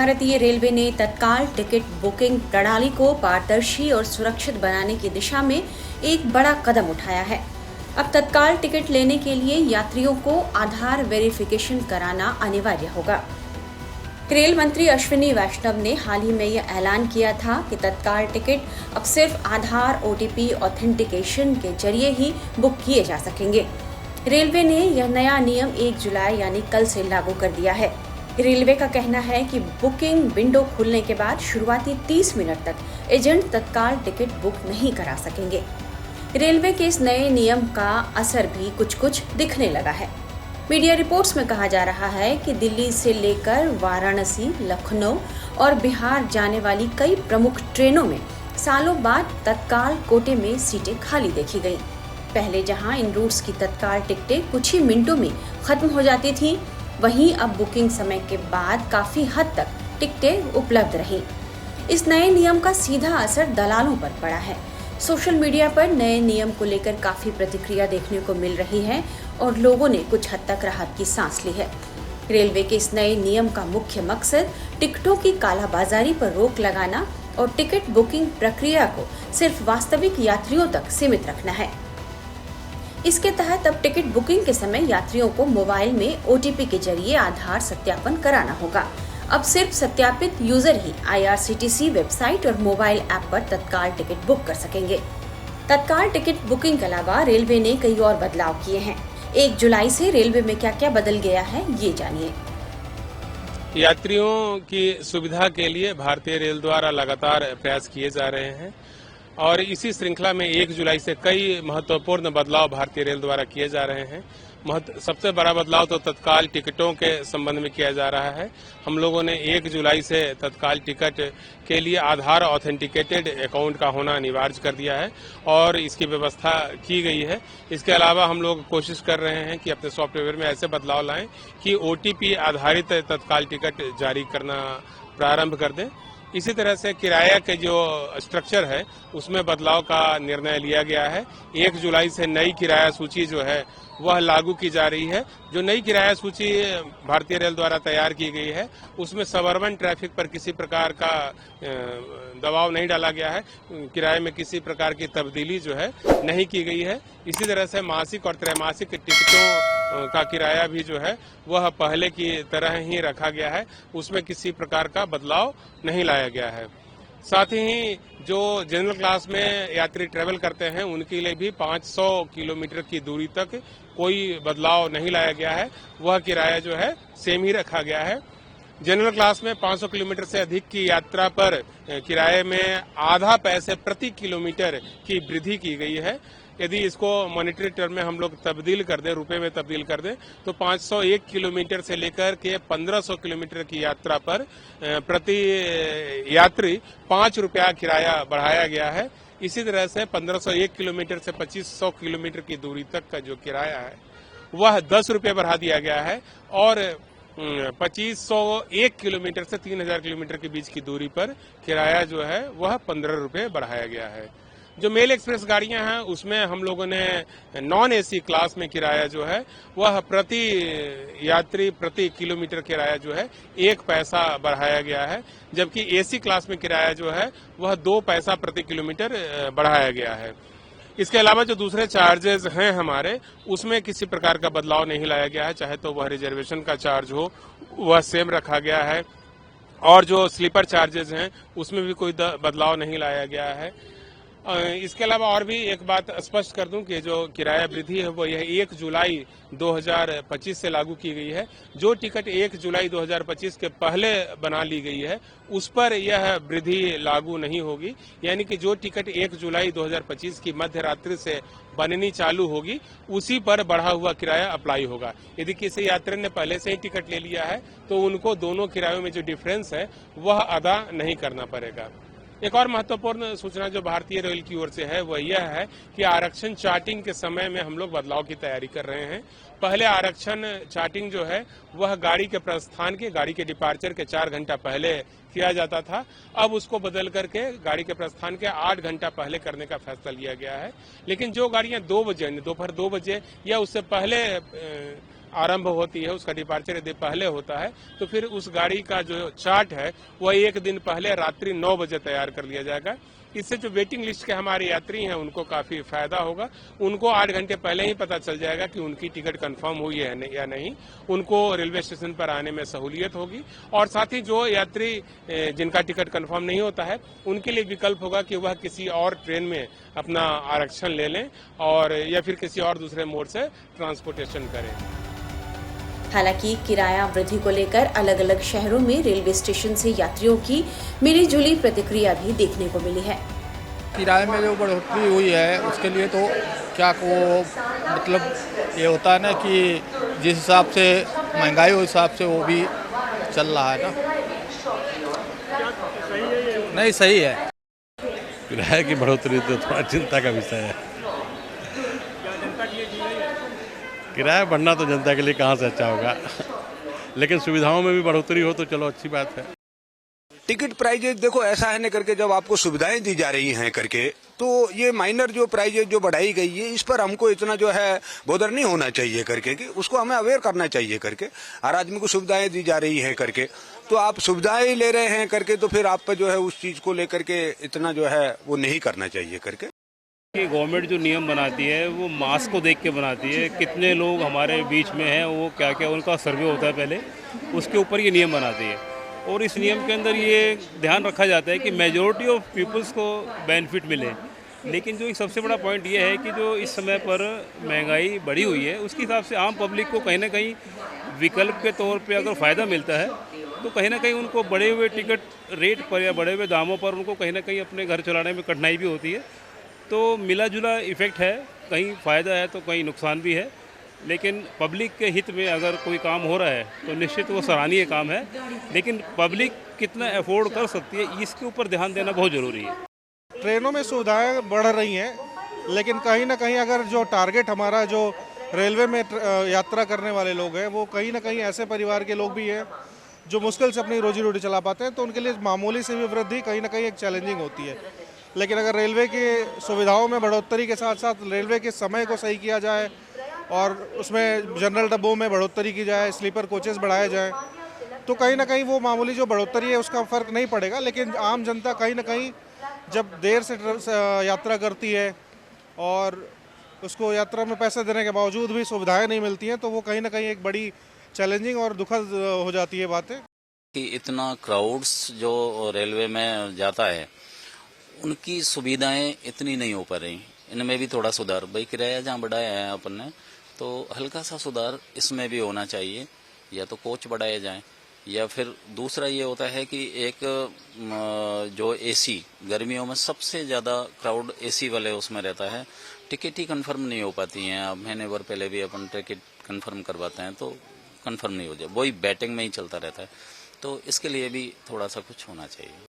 भारतीय रेलवे ने तत्काल टिकट बुकिंग प्रणाली को पारदर्शी और सुरक्षित बनाने की दिशा में एक बड़ा कदम उठाया है। अब तत्काल टिकट लेने के लिए यात्रियों को आधार वेरिफिकेशन कराना अनिवार्य होगा। रेल मंत्री अश्विनी वैष्णव ने हाल ही में यह ऐलान किया था कि तत्काल टिकट अब सिर्फ आधार OTP ऑथेंटिकेशन के जरिए ही बुक किए जा सकेंगे। रेलवे ने यह नया नियम 1 जुलाई यानी कल से लागू कर दिया है। रेलवे का कहना है कि बुकिंग विंडो खुलने के बाद शुरुआती 30 मिनट तक एजेंट तत्काल टिकट बुक नहीं करा सकेंगे। रेलवे के इस नए नियम का असर भी कुछ दिखने लगा है। मीडिया रिपोर्ट्स में कहा जा रहा है कि दिल्ली से लेकर वाराणसी, लखनऊ और बिहार जाने वाली कई प्रमुख ट्रेनों में सालों बाद तत्काल कोटे में सीटें खाली देखी गई। पहले जहां इन रूट्स की तत्काल टिकटें कुछ ही मिनटों में खत्म हो जाती थीं, वहीं अब बुकिंग समय के बाद काफी हद तक टिकटें उपलब्ध रहीं। इस नए नियम का सीधा असर दलालों पर पड़ा है। सोशल मीडिया पर नए नियम को लेकर काफी प्रतिक्रिया देखने को मिल रही है और लोगों ने कुछ हद तक राहत की सांस ली है। रेलवे के इस नए नियम का मुख्य मकसद टिकटों की कालाबाजारी पर रोक लगाना और टिकट बुकिंग प्रक्रिया को सिर्फ वास्तविक यात्रियों तक सीमित रखना है। इसके तहत अब टिकट बुकिंग के समय यात्रियों को मोबाइल में OTP के जरिए आधार सत्यापन कराना होगा। अब सिर्फ सत्यापित यूजर ही IRCTC वेबसाइट और मोबाइल ऐप पर तत्काल टिकट बुक कर सकेंगे। तत्काल टिकट बुकिंग के अलावा रेलवे ने कई और बदलाव किए हैं। 1 जुलाई से रेलवे में क्या-क्या बदल गया है, ये जानिए। यात्रियों की सुविधा के लिए भारतीय रेल द्वारा लगातार प्रयास किए जा रहे हैं और इसी श्रृंखला में 1 जुलाई से कई महत्वपूर्ण बदलाव भारतीय रेल द्वारा किए जा रहे हैं। सबसे बड़ा बदलाव तो तत्काल टिकटों के संबंध में किया जा रहा है। हम लोगों ने 1 जुलाई से तत्काल टिकट के लिए आधार ऑथेंटिकेटेड अकाउंट का होना अनिवार्य कर दिया है और इसकी व्यवस्था की गई है। इसके अलावा हम लोग कोशिश कर रहे हैं कि अपने सॉफ्टवेयर में ऐसे बदलाव लाएं कि OTP आधारित तत्काल टिकट जारी करना प्रारंभ कर दें। इसी तरह से किराया के जो स्ट्रक्चर है उसमें बदलाव का निर्णय लिया गया है। 1 जुलाई से नई किराया सूची जो है वह लागू की जा रही है। जो नई किराया सूची भारतीय रेल द्वारा तैयार की गई है उसमें सबअर्बन ट्रैफिक पर किसी प्रकार का दबाव नहीं डाला गया है। किराए में किसी प्रकार की तब्दीली जो है नहीं की गई है। इसी तरह से मासिक और त्रैमासिक टिकटों का किराया भी जो है वह पहले की तरह ही रखा गया है। उसमें किसी प्रकार का बदलाव नहीं लाया गया है। साथ ही जो जनरल क्लास में यात्री ट्रेवल करते हैं उनके लिए भी 500 किलोमीटर की दूरी तक कोई बदलाव नहीं लाया गया है। वह किराया जो है सेम ही रखा गया है। जनरल क्लास में 500 किलोमीटर से अधिक की यात्रा पर किराए में आधा पैसे प्रति किलोमीटर की वृद्धि की गई है। यदि इसको मॉनेटरी टर्म में हम लोग तब्दील कर दें, रुपए में तब्दील कर दें, तो 501 किलोमीटर से लेकर के 1500 किलोमीटर की यात्रा पर प्रति यात्री 5 रुपया किराया बढ़ाया गया है। इसी तरह से 1501 किलोमीटर से 2500 किलोमीटर की दूरी तक का जो किराया है वह 10 रुपये बढ़ा दिया गया है और 2501 किलोमीटर से 3000 किलोमीटर के बीच की दूरी पर किराया जो है वह 15 रुपये बढ़ाया गया है। जो मेल एक्सप्रेस गाड़ियां हैं उसमें हम लोगों ने नॉन AC क्लास में किराया जो है वह प्रति यात्री प्रति किलोमीटर किराया जो है 1 पैसा बढ़ाया गया है, जबकि AC क्लास में किराया जो है वह 2 पैसा प्रति किलोमीटर बढ़ाया गया है। इसके अलावा जो दूसरे चार्जेस हैं हमारे उसमें किसी प्रकार का बदलाव नहीं लाया गया है। चाहे तो वह रिजर्वेशन का चार्ज हो वह सेम रखा गया है और जो स्लीपर चार्जेस हैं उसमें भी कोई बदलाव नहीं लाया गया है। इसके अलावा और भी एक बात स्पष्ट कर दूं कि जो किराया वृद्धि है वो यह 1 जुलाई 2025 से लागू की गई है। जो टिकट 1 जुलाई 2025 के पहले बना ली गई है उस पर यह वृद्धि लागू नहीं होगी। यानी कि जो टिकट 1 जुलाई 2025 की मध्य रात्रि से बननी चालू होगी उसी पर बढ़ा हुआ किराया अप्लाई होगा। यदि किसी यात्री ने पहले से ही टिकट ले लिया है तो उनको दोनों किरायों में जो डिफरेंस है वह अदा नहीं करना पड़ेगा। एक और महत्वपूर्ण सूचना जो भारतीय रेल की ओर से है वह यह है कि आरक्षण चार्टिंग के समय में हम लोग बदलाव की तैयारी कर रहे हैं। पहले आरक्षण चार्टिंग जो है वह गाड़ी के प्रस्थान के गाड़ी के डिपार्चर के 4 घंटा पहले किया जाता था। अब उसको बदल करके गाड़ी के प्रस्थान के 8 घंटा पहले करने का फैसला लिया गया है। लेकिन जो गाड़ियां 2 बजे दोपहर 2 बजे या उससे पहले आरंभ होती है, उसका डिपार्चर यदि पहले होता है तो फिर उस गाड़ी का जो चार्ट है वह एक दिन पहले रात्रि 9 बजे तैयार कर लिया जाएगा। इससे जो वेटिंग लिस्ट के हमारे यात्री हैं उनको काफी फायदा होगा। उनको 8 घंटे पहले ही पता चल जाएगा कि उनकी टिकट कंफर्म हुई है या नहीं। उनको रेलवे स्टेशन पर आने में सहूलियत होगी और साथ ही जो यात्री जिनका टिकट कंफर्म नहीं होता है उनके लिए विकल्प होगा कि वह किसी और ट्रेन में अपना आरक्षण ले लें और या फिर किसी और दूसरे मोड से ट्रांसपोर्टेशन करें। हालांकि किराया वृद्धि को लेकर अलग अलग शहरों में रेलवे स्टेशन से यात्रियों की मिली जुली प्रतिक्रिया भी देखने को मिली है। किराए में जो बढ़ोतरी हुई है उसके लिए तो क्या को मतलब ये होता है ना कि जिस हिसाब से महंगाई उस हिसाब से वो भी चल रहा है ना। नहीं सही है। किराए की बढ़ोतरी तो थोड़ा चिंता का विषय है। किराया बढ़ना तो जनता के लिए कहाँ से अच्छा होगा, लेकिन सुविधाओं में भी बढ़ोतरी हो तो चलो अच्छी बात है। टिकट प्राइजेज देखो ऐसा है न करके जब आपको सुविधाएं दी जा रही हैं करके तो ये माइनर जो प्राइजेज जो बढ़ाई गई है इस पर हमको इतना जो है बोदर नहीं होना चाहिए करके कि उसको हमें अवेयर करना चाहिए करके। हर आदमी को सुविधाएं दी जा रही हैं करके तो आप सुविधाएं ले रहे हैं करके तो फिर आप पे जो है उस चीज को लेकर के इतना जो है वो नहीं करना चाहिए करके। कि गवर्नमेंट जो नियम बनाती है वो मास को देख के बनाती है, कितने लोग हमारे बीच में हैं, वो क्या क्या उनका सर्वे होता है पहले, उसके ऊपर ये नियम बनाती है। और इस नियम के अंदर ये ध्यान रखा जाता है कि मेजॉरिटी ऑफ पीपल्स को बेनिफिट मिले। लेकिन जो एक सबसे बड़ा पॉइंट ये है कि जो इस समय पर महंगाई बढ़ी हुई है उसके हिसाब से आम पब्लिक को कहीं ना कहीं विकल्प के तौर पे अगर फ़ायदा मिलता है तो कहीं ना कहीं उनको बढ़े हुए टिकट रेट पर या बढ़े हुए दामों पर उनको कहीं ना कहीं अपने घर चलाने में कठिनाई भी होती है। तो मिला जुला इफ़ेक्ट है, कहीं फ़ायदा है तो कहीं नुकसान भी है। लेकिन पब्लिक के हित में अगर कोई काम हो रहा है तो निश्चित वो सराहनीय काम है, लेकिन पब्लिक कितना अफोर्ड कर सकती है इसके ऊपर ध्यान देना बहुत ज़रूरी है। ट्रेनों में सुविधाएं बढ़ रही हैं, लेकिन कहीं ना कहीं अगर जो टारगेट हमारा जो रेलवे में यात्रा करने वाले लोग हैं वो कहीं ना कहीं ऐसे परिवार के लोग भी हैं जो मुश्किल से अपनी रोजी रोटी चला पाते हैं, तो उनके लिए मामूली से भी वृद्धि कहीं ना कहीं एक चैलेंजिंग होती है। लेकिन अगर रेलवे की सुविधाओं में बढ़ोतरी के साथ साथ रेलवे के समय को सही किया जाए और उसमें जनरल डब्बों में बढ़ोतरी की जाए, स्लीपर कोचेस बढ़ाए जाएँ, तो कहीं ना कहीं वो मामूली जो बढ़ोतरी है उसका फ़र्क नहीं पड़ेगा। लेकिन आम जनता कहीं ना कहीं जब देर से यात्रा करती है और उसको यात्रा में पैसे देने के बावजूद भी सुविधाएं नहीं मिलती हैं तो वो कहीं ना कहीं एक बड़ी चैलेंजिंग और दुखद हो जाती है बातें। कि इतना क्राउड्स जो रेलवे में जाता है उनकी सुविधाएं इतनी नहीं हो पा रही, इनमें भी थोड़ा सुधार। भाई किराया जहाँ बढ़ाया है अपन ने तो हल्का सा सुधार इसमें भी होना चाहिए, या तो कोच बढ़ाए जाएं या फिर दूसरा ये होता है कि एक जो एसी गर्मियों में सबसे ज़्यादा क्राउड एसी वाले उसमें रहता है, टिकट ही कंफर्म नहीं हो पाती हैं। अब महीने भर पहले भी अपन टिकट कंफर्म करवाते हैं तो कंफर्म नहीं हो जाए, वही बैटिंग में ही चलता रहता है। तो इसके लिए भी थोड़ा सा कुछ होना चाहिए।